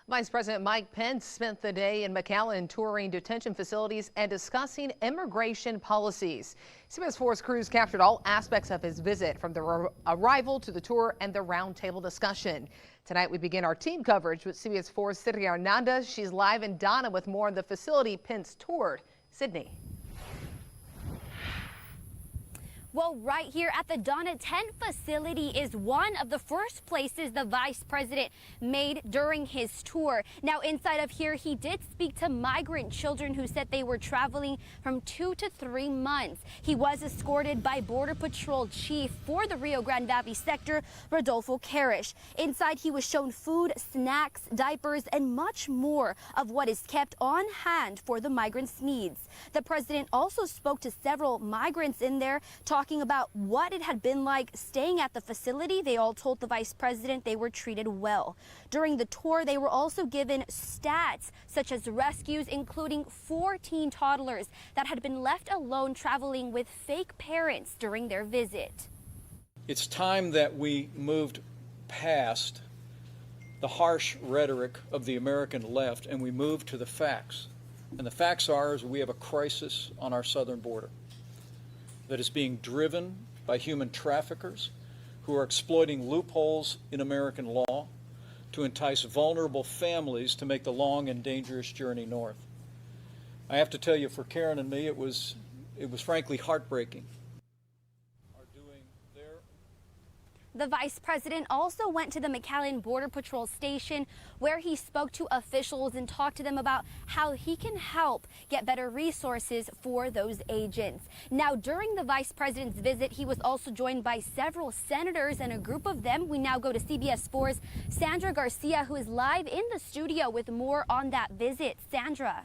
Vice President Mike Pence spent the day in McAllen touring detention facilities and discussing immigration policies. CBS 4's crews captured all aspects of his visit, from the arrival to the tour and the roundtable discussion. Tonight we begin our team coverage with CBS 4's Sydney Hernandez. She's live in Donna with more on the facility Pence toured. Sydney. Well, right here at the Donna tent facility is one of the first places the vice president made during his tour. Now, inside of here, he did speak to migrant children who said they were traveling from 2 to 3 months. He was escorted by Border Patrol Chief for the Rio Grande Valley sector, Rodolfo Carish. Inside, he was shown food, snacks, diapers, and much more of what is kept on hand for the migrants' needs. The president also spoke to several migrants in there, talking about what it had been like staying at the facility. They all told the vice president they were treated well. During the tour, they were also given stats such as rescues, including 14 toddlers that had been left alone traveling with fake parents during their visit. It's time that we moved past the harsh rhetoric of the American left and we moved to the facts. And the facts are is we have a crisis on our southern border that is being driven by human traffickers who are exploiting loopholes in American law to entice vulnerable families to make the long and dangerous journey north. I have to tell you, for Karen and me, it was frankly heartbreaking. The vice president also went to the McAllen Border Patrol station, where he spoke to officials and talked to them about how he can help get better resources for those agents. Now, during the vice president's visit, he was also joined by several senators, and a group of them. We now go to CBS 4's Sandra Garcia, who is live in the studio with more on that visit. Sandra.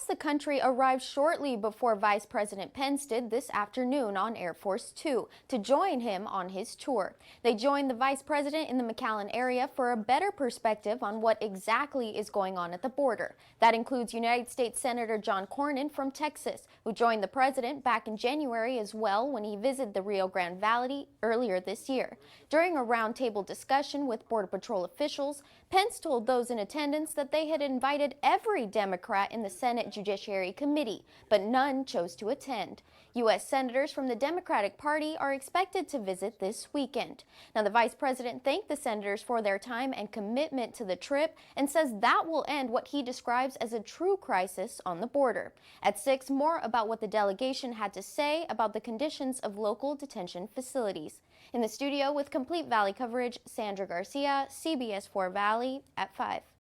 The country arrived shortly before Vice President Pence did this afternoon on Air Force Two to join him on his tour. They joined the vice president in the McAllen area for a better perspective on what exactly is going on at the border. That includes United States Senator John Cornyn from Texas, who joined the president back in January as well when he visited the Rio Grande Valley earlier this year. During a roundtable discussion with Border Patrol officials, Pence told those in attendance that they had invited every Democrat in the Senate Judiciary Committee, but none chose to attend. U.S. senators from the Democratic Party are expected to visit this weekend. Now, the vice president thanked the senators for their time and commitment to the trip and says that will end what he describes as a true crisis on the border. At 6, more about what the delegation had to say about the conditions of local detention facilities. In the studio with complete Valley coverage, Sandra Garcia, CBS 4 Valley at 5.